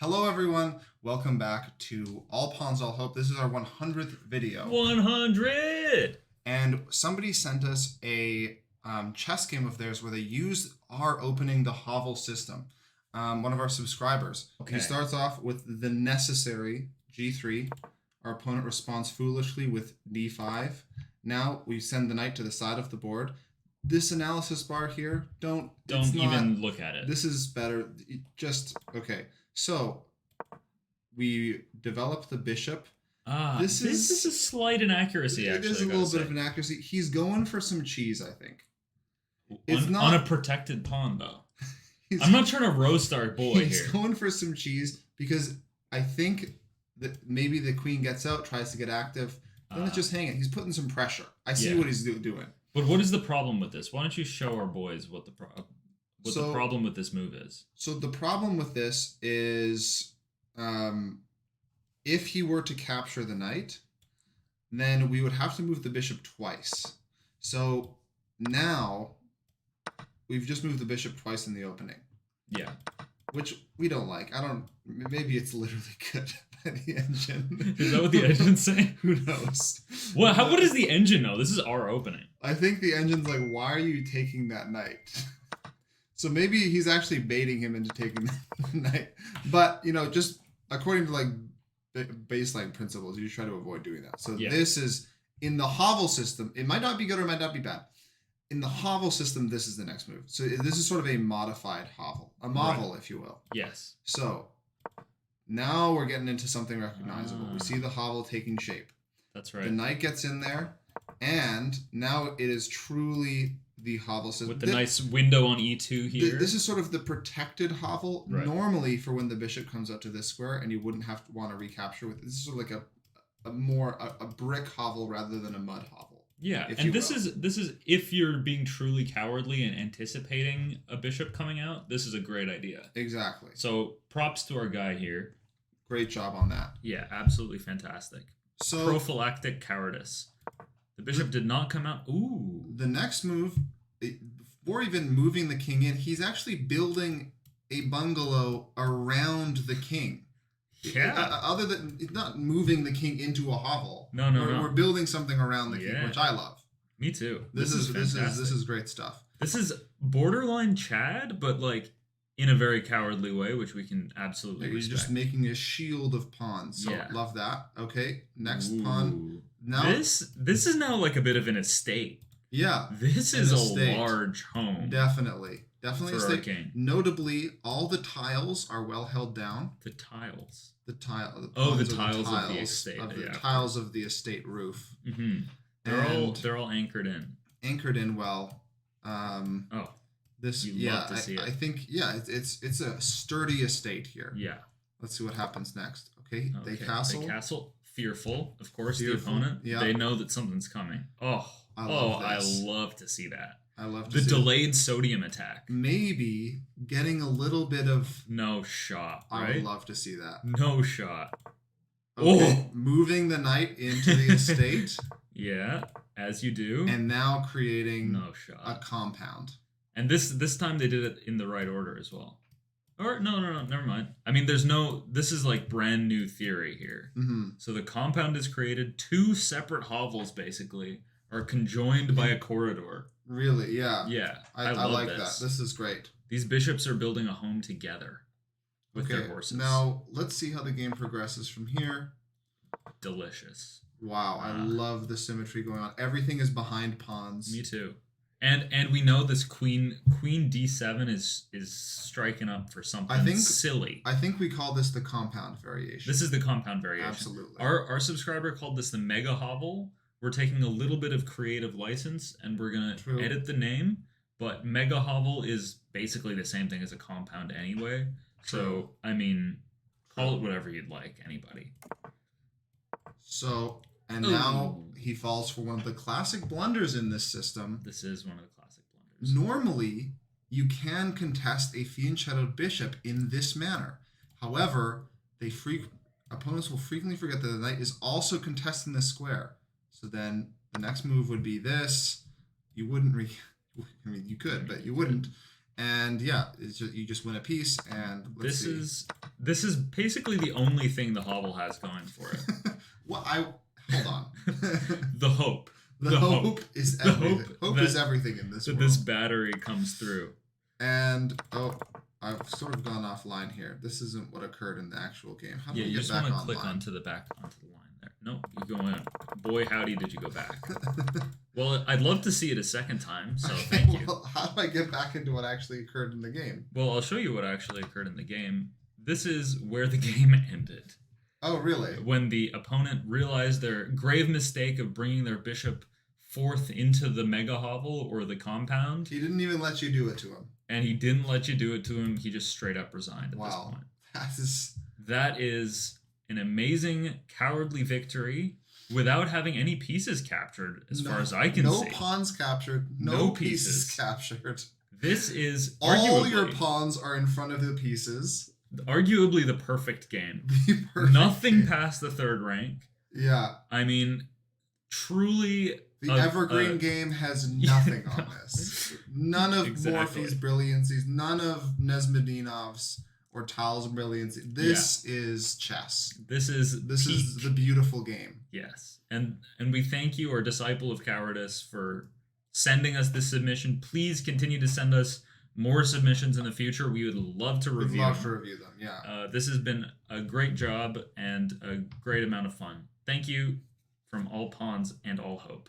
Hello, everyone. Welcome back to All Pawns All Hope. This is our 100th video. 100! And somebody sent us a chess game of theirs where they used our opening the hovel system. One of our subscribers. Okay. He starts off with the necessary g3. Our opponent responds foolishly with d5. Now we send the knight to the side of the board. This analysis bar here, don't even look at it. This is better. Okay. So we develop the bishop. This is a slight inaccuracy, actually. It is a little bit of inaccuracy. He's going for some cheese, I think. It's not on a protected pawn, though. I'm not trying to roast our boy here. He's going for some cheese because I think that maybe the queen gets out, tries to get active. Then it's just hanging. He's putting some pressure. I see what he's doing. But what is the problem with this? Why don't you show our boys what the problem with this move is? So the problem with this is, if he were to capture the knight, then we would have to move the bishop twice. So now we've just moved the bishop twice in the opening. Yeah. Which we don't like. Maybe it's literally good by the engine. Is that what the engine's saying? Who knows? What does the engine know? This is our opening. I think the engine's like, why are you taking that knight? So maybe he's actually baiting him into taking the knight. But, just according to baseline principles, you try to avoid doing that. So This is, in the hovel system, it might not be good or it might not be bad. In the hovel system, this is the next move. So this is sort of a modified hovel. A movel, if you will. Yes. So now we're getting into something recognizable. We see the hovel taking shape. That's right. The knight gets in there, and now it is truly the hovel system. With the nice window on e2 here. This is sort of the protected hovel. Right. Normally, for when the bishop comes out to this square, and you wouldn't have to want to recapture with. This is sort of like a brick hovel rather than a mud hovel. Yeah, and this is if you're being truly cowardly and anticipating a bishop coming out, this is a great idea. Exactly. So props to our guy here. Great job on that. Yeah, absolutely fantastic. So prophylactic cowardice. The bishop did not come out. Ooh. The next move, before even moving the king in, he's actually building a bungalow around the king. Yeah. Other than not moving the king into a hovel. No. We're building something around the king, which I love. Me too. This is great stuff. This is borderline Chad, but in a very cowardly way, which we can absolutely respect. He's just making a shield of pawns. So love that. Okay, next pawn. Now this is now a bit of an estate. Yeah. This is a large home. Definitely for a our king. Notably, all the tiles are well held down. The tiles. The tiles of the estate. Tiles of the estate roof. Mm-hmm. They're all anchored in. Anchored in well. Love to see it. I think it's a sturdy estate here. Yeah. Let's see what happens next. Okay. They castle. They castle. Fearful, of course. The opponent. Yeah. They know that something's coming. I love to see that. I love to the see delayed sodium attack. Maybe getting a little bit of no shot. Right? I would love to see that. No shot. Okay, moving the knight into the estate. Yeah, as you do. And now creating no shot. A compound. And this time they did it in the right order as well. Or no, never mind. I mean, this is brand new theory here. Mm-hmm. So the compound is created. Two separate hovels basically are conjoined by a corridor. Really? Yeah. Yeah. I like that. This is great. These bishops are building a home together with their horses. Now, let's see how the game progresses from here. Delicious. Wow, I love the symmetry going on. Everything is behind pawns. Me too. And we know this queen d7 is striking up for something silly. I think we call this the compound variation. This is the compound variation. Absolutely. Our subscriber called this the mega hovel. We're taking a little bit of creative license and we're going to edit the name, but mega hovel is basically the same thing as a compound anyway. True. So, I mean, call it whatever you'd like, anybody. So, and now he falls for one of the classic blunders in this system. This is one of the classic blunders. Normally, you can contest a fianchettoed bishop in this manner. However, opponents will frequently forget that the knight is also contesting the square. So then the next move would be this. You wouldn't you could, but you wouldn't. And yeah, you just win a piece. And this is basically the only thing the hovel has going for it. Well, hold on. The hope. The hope is everything. Hope is everything in this world. This battery comes through. And I've sort of gone offline here. This isn't what occurred in the actual game. How do we get back online? You just want to click onto the line there. Nope, you go in. Boy, howdy, did you go back? Well, I'd love to see it a second time, so thank you. Well, how do I get back into what actually occurred in the game? Well, I'll show you what actually occurred in the game. This is where the game ended. Oh, really? When the opponent realized their grave mistake of bringing their bishop forth into the mega hovel or the compound. He didn't even let you do it to him. And he didn't let you do it to him. He just straight up resigned at this point. That is an amazing cowardly victory without having any pieces captured, as far as I can see. No pawns captured. No pieces captured. This is all your pawns are in front of the pieces. Arguably the perfect game. Nothing past the third rank. Yeah. I mean, truly... The Evergreen game has nothing on this. None of Morphy's brilliancies, none of Nesmedinov's or Tal's brilliancy. This is chess. This is the beautiful game. Yes. And we thank you, our Disciple of Cowardice, for sending us this submission. Please continue to send us more submissions in the future. We would love to review them. We'd love to review them, yeah. This has been a great job and a great amount of fun. Thank you from all pawns and all hope.